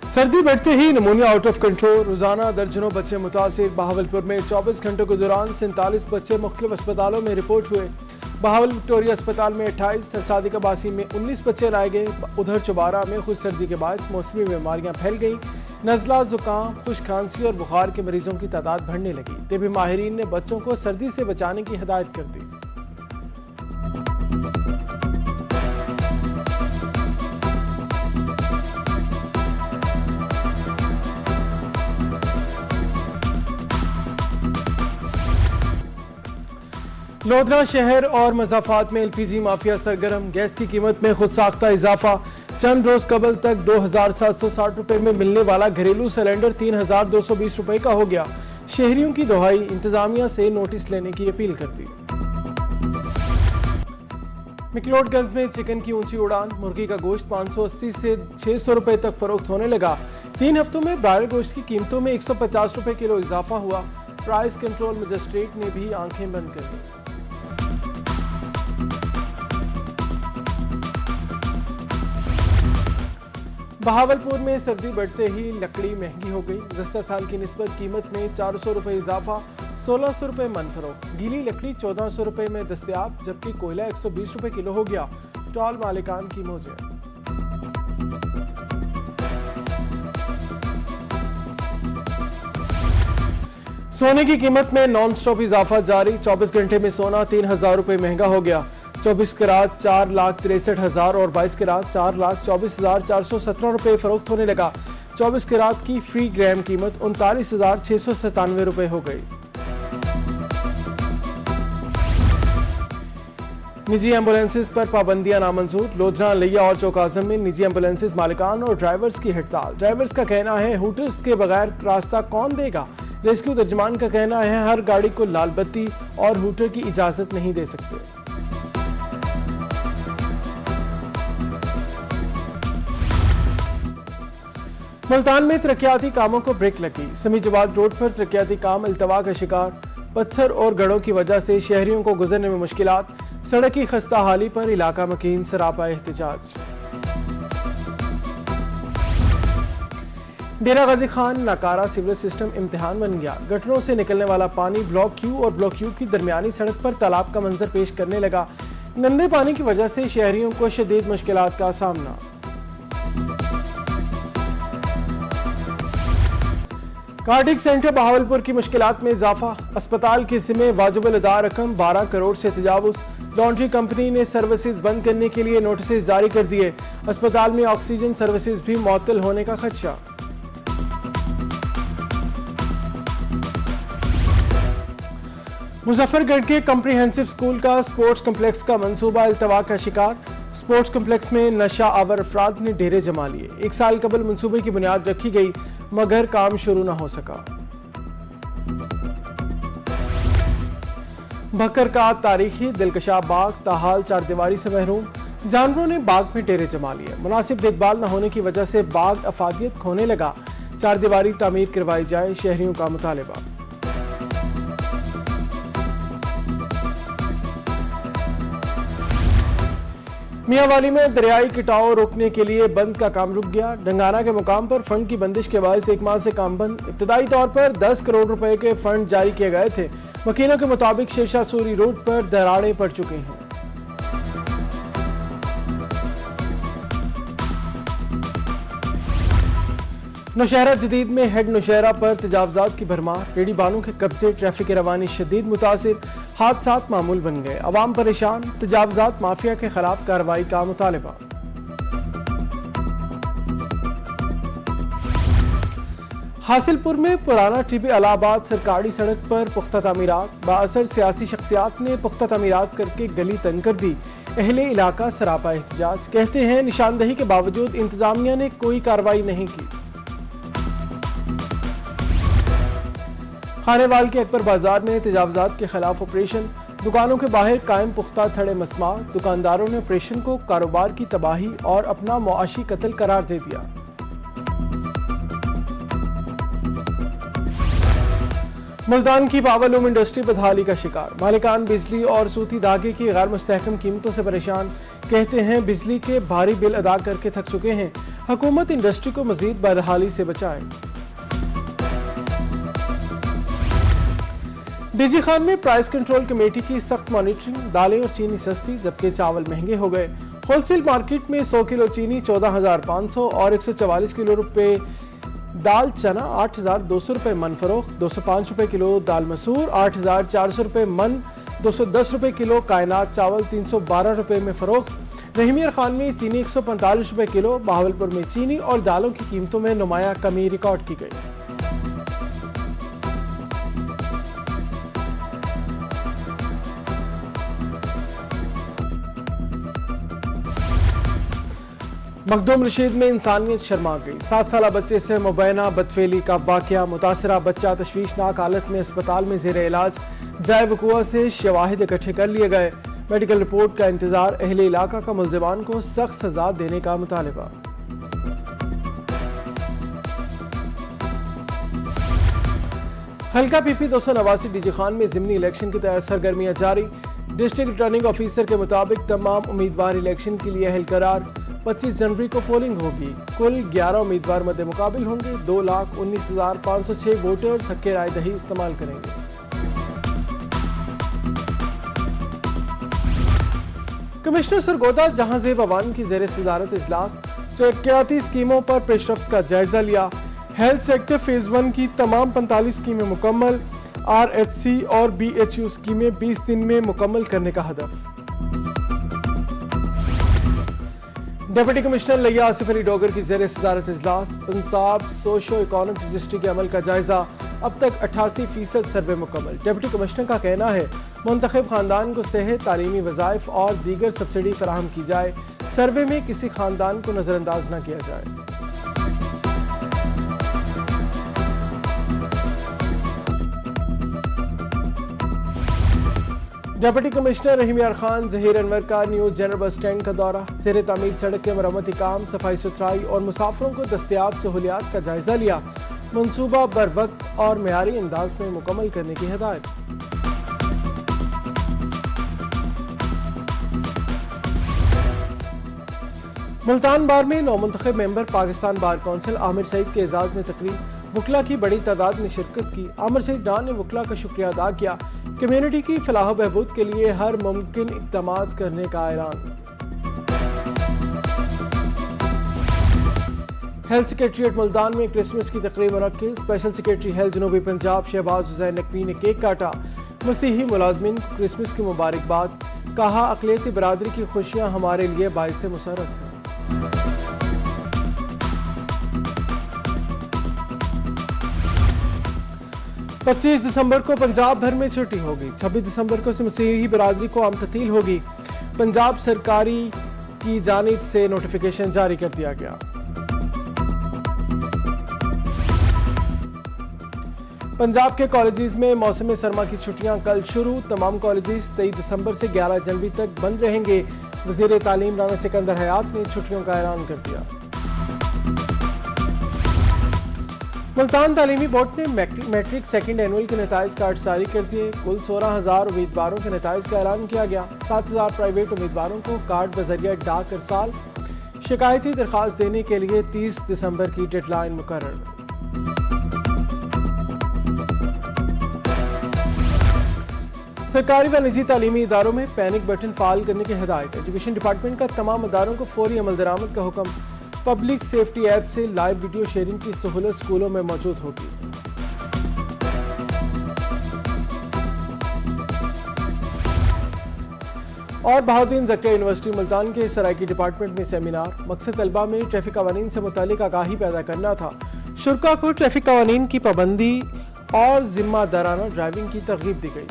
सर्दी बढ़ते ही pneumonia out of control, रोजाना दर्जनों बच्चे मुतासिर। बहावलपुर में 24 घंटों के दौरान 47 बच्चे मुख्तलिफ अस्पतालों में रिपोर्ट हुए। बहावल विक्टोरिया अस्पताल में 28, सादिक अब्बासी में 19 बच्चे लाए गए। उधर चुबारा में खुश सर्दी के बायस मौसमी बीमारियां फैल गई। नजला, जुकाम, खुश खांसी और बुखार के मरीजों की तादाद बढ़ने लगी। तिबी माहिरीन ने बच्चों को सर्दी से बचाने की हिदायत कर दी। लोधरा शहर और मज़ाफात में एलपीजी माफिया सरगर्म। गैस की कीमत में खुद साख्ता इजाफा। चंद रोज कबल तक 2760 रुपए में मिलने वाला घरेलू सिलेंडर 3220 रुपए का हो गया। शहरियों की दुहाई, इंतजामिया से नोटिस लेने की अपील कर दी। मिकलोडगंज में चिकन की ऊंची उड़ान। मुर्गी का गोश्त 580 से 600 रुपए तक फरोख्त होने लगा। 3 हफ्तों में ब्रायलर गोश्त की कीमतों में 150 रुपए किलो इजाफा हुआ। प्राइस कंट्रोल मजिस्ट्रेट ने भी आंखें बंद कर दी। बहावलपुर में सर्दी बढ़ते ही लकड़ी महंगी हो गई। गुज़श्ता साल की निस्बत कीमत में 400 रुपए इजाफा, 1600 रुपए मन फरोख्त। गीली लकड़ी 1400 रुपए में दस्तयाब, जबकि कोयला 120 रुपए किलो हो गया। स्टॉल मालिकान की मौजें। सोने की कीमत में नॉन स्टॉप इजाफा जारी। 24 घंटे में सोना 3000 रुपए महंगा हो गया। 24 कैरात 4,63,000 और 22 कैरात 4,24,417 रुपए फरोख्त होने लगा। 24 कैरात की फ्री ग्राम कीमत 39,697 रुपए हो गई। निजी एम्बुलेंसेज पर पाबंदियां नामंजूर। लोधरा, लिया और चौकाजम में निजी एम्बुलेंसेज मालिकान और ड्राइवर्स की हड़ताल। ड्राइवर्स का कहना है हूटर्स के बगैर रास्ता कौन देगा। रेस्क्यू तर्जमान का कहना है हर गाड़ी को लाल बत्ती और हूटर की इजाजत नहीं दे सकते। मुल्तान में तरक्याती कामों को ब्रेक लगी। समी जवाद रोड पर तरक्याती काम अल्तवा का शिकार। पत्थर और गड़ों की वजह से शहरियों को गुजरने में मुश्किलात। सड़क की खस्ता हाली पर इलाका मकीन सरापा एहतजाज। डेरा गाजी खान नाकारा सीवरेज सिस्टम इम्तिहान बन गया। गटरों से निकलने वाला पानी ब्लॉक क्यू और ब्लॉक क्यू की दरमियानी सड़क पर तालाब का मंजर पेश करने लगा। गंदे पानी की वजह से शहरियों को शदीद मुश्किलात का सामना। कार्डिक सेंटर बहावलपुर की मुश्किलात में इजाफा। अस्पताल के जिम्मे वाजिबुल अदा रकम 12 करोड़ से तजावुज। लॉन्ड्री कंपनी ने सर्विसेज बंद करने के लिए नोटिस जारी कर दिए। अस्पताल में ऑक्सीजन सर्विसेज भी मुअत्तल होने का खदशा। मुजफ्फरगढ़ के कॉम्प्रिहेंसिव स्कूल का स्पोर्ट्स कम्प्लेक्स का मंसूबा अल्तवा का शिकार। स्पोर्ट्स कम्प्लेक्स में नशा आवर अफराद ने डेरे जमा लिए। 1 साल कबल मंसूबे की बुनियाद रखी गई मगर काम शुरू न हो सका। भक्कर का तारीखी दिलकशा बाग ताहाल चारदीवारी से महरूम। जानवरों ने बाग में डेरे जमा लिए। मुनासिब देखभाल न होने की वजह से बाग अफादियत खोने लगा। चारदीवारी तामीर करवाई जाए, शहरियों का मुतालिबा। मियांवाली में दरियाई कटाव रोकने के लिए बंद का काम रुक गया। डंगाना के मुकाम पर फंड की बंदिश के बायस 1 माह से काम बंद। इब्तदाई तौर पर 10 करोड़ रुपए के फंड जारी किए गए थे। वकीलों के मुताबिक शेरशाह सूरी रोड पर दरारें पड़ चुकी हैं। नौशहरा जदीद में हेड नौशहरा पर तजावजात की भरमार। रेडी बानों के कब्जे, ट्रैफिक की रवानी शदीद मुतासिर। हादसात मामूल बन गए, अवाम परेशान। तजावजात माफिया के खिलाफ कार्रवाई का मुतालिबा। हासिलपुर में पुराना टीबी इलाहाबाद सरकारी सड़क पर पुख्ता तामीरात। बाअसर सियासी शख्सियात ने पुख्ता तामीरात करके गली तंग कर दी। अहले इलाका सरापा एहतजाज। कहते हैं निशानदही के बावजूद इंतजामिया ने कोई कार्रवाई नहीं की। खानेवाल के अकबर बाजार में तजावजात के खिलाफ ऑपरेशन। दुकानों के बाहर कायम पुख्ता थड़े मसमार। दुकानदारों ने ऑपरेशन को कारोबार की तबाही और अपना मुआशी कत्ल करार दे दिया। मुल्तान की पावरलूम इंडस्ट्री बदहाली का शिकार। मालिकान बिजली और सूती धागे की गैर मुस्तहकम कीमतों से परेशान। कहते हैं बिजली के भारी बिल अदा करके थक चुके हैं। हुकूमत इंडस्ट्री को मजीद बदहाली से बचाए। डीजी खान में प्राइस कंट्रोल कमेटी की सख्त मॉनिटरिंग, दालें और चीनी सस्ती जबकि चावल महंगे हो गए। होलसेल मार्केट में 100 किलो चीनी 14,500 और 144 किलो रुपए दाल चना 8,200 रुपए मन फरोख्त, 205 रुपए किलो दाल मसूर 8,400 रुपए मन, 210 रुपए किलो कायनात चावल 312 रुपए में फरोख्त। रहीमिया खान में चीनी 145 रुपए किलो। बहावलपुर में चीनी और दालों की कीमतों में नुमाया कमी रिकॉर्ड की गई। मखदूम रशीद में इंसानियत शर्मा गई। 7 साल बच्चे से मुबैना बदफेली का वाकया। मुतासरा बच्चा तशवीशनाक हालत में अस्पताल में जेर इलाज। जाए वकुआ से शवाहिद इकट्ठे कर लिए गए। मेडिकल रिपोर्ट का इंतजार। अहले इलाका का मुल्जिमान को सख्त सजा देने का मुतालिबा। हल्का पीपी 289 डीजी खान में जिमनी इलेक्शन की तैयारी सरगर्मियां जारी। डिस्ट्रिक्ट रिटर्निंग ऑफिसर के मुताबिक तमाम उम्मीदवार इलेक्शन के लिए अहल करार। 25 जनवरी को पोलिंग होगी। कुल 11 उम्मीदवार मद्दे मुकाबिल होंगे। 2,19,506 वोटर्स हक राय दही इस्तेमाल करेंगे। कमिश्नर सरगोदा जहांजेब अवान की जेर सदारत इजलास। तरक्याती स्कीमों पर पेशरफ्त का जायजा लिया। हेल्थ सेक्टर फेज 1 की तमाम 45 स्कीमें मुकम्मल। RHC और BHU स्कीमें 20 दिन में मुकम्मल करने का हदफ। डिप्टी कमिश्नर लिया आसिफ अली डोगर की जेर सदारत इजलास। पंजाब सोशो इकोनॉमिक रजिस्ट्री के अमल का जायजा। अब तक 88% सर्वे मुकम्मल। डिप्टी कमिश्नर का कहना है मुंतखब खानदान को सेहत, तालीमी वज़ाइफ और दीगर सब्सिडी फराहम की जाए। सर्वे में किसी खानदान को नजरअंदाज न किया जाए। डिप्टी कमिश्नर रहीमिया खान जहीर अनवर का न्यू जनरल बस स्टैंड का दौरा। जेर तामीर सड़क के मरम्मती काम, सफाई सुथराई और मुसाफिरों को दस्तयाब सहूलियात का जायजा लिया। मंसूबा बर वक्त और मेयारी अंदाज में मुकम्मल करने की हिदायत। मुल्तान बार में नौमुंतखब member Pakistan bar council Aamir Saeed के एजाज में तकरीब। वकला की बड़ी तादाद ने शिरकत की। आमिर सईद डान ने वकला का शुक्रिया अदा किया। कम्युनिटी की फलाह बहबूद के लिए हर मुमकिन इक़दाम करने का ऐलान। हेल्थ सेक्रेटरीट मुल्तान में क्रिसमस की तकरीब मुनक्किद। स्पेशल सेक्रेटरी हेल्थ जनूबी पंजाब शहबाज हुसैन नकवी ने केक काटा। मसीही मुलाजमीन को क्रिसमस की मुबारकबाद। कहा अक़लियती बरादरी की खुशियां हमारे लिए बाइस मुसर्रत हैं। 25 दिसंबर को पंजाब भर में छुट्टी होगी। 26 दिसंबर को मसीही बिरादरी को आम ततील होगी। पंजाब सरकारी की जानिब से नोटिफिकेशन जारी कर दिया गया। पंजाब के कॉलेजेस में मौसम सरमा की छुट्टियां कल शुरू। तमाम कॉलेजेस 23 दिसंबर से 11 जनवरी तक बंद रहेंगे। वजीर तालीम राना सिकंदर हयात ने छुट्टियों का ऐलान कर दिया। मुल्तान तालीमी बोर्ड ने मैट्रिक सेकंड एनुअल के नताइज कार्ड जारी कर दिए। कुल 16,000 उम्मीदवारों के नताइज का ऐलान किया गया। 7,000 प्राइवेट उम्मीदवारों को कार्ड बजरिया डाक इरसाल। शिकायती दरखास्त देने के लिए 30 दिसंबर की डेडलाइन मुकर्रर। सरकारी व निजी तालीमी इदारों में पैनिक बटन फाल करने की हिदायत। एजुकेशन डिपार्टमेंट का तमाम इदारों को फौरी अमल दरामद का हुक्म। पब्लिक सेफ्टी ऐप से लाइव वीडियो शेयरिंग की सहूलत स्कूलों में मौजूद होगी। और बहाउद्दीन ज़किया यूनिवर्सिटी मुल्तान के सराइकी डिपार्टमेंट में सेमिनार। मकसद तलबा में ट्रैफिक कवानीन से मुतालिक आगाही पैदा करना था। शुरा को ट्रैफिक कवानीन की पाबंदी और जिम्मेदाराना ड्राइविंग की तरगीब दी गई।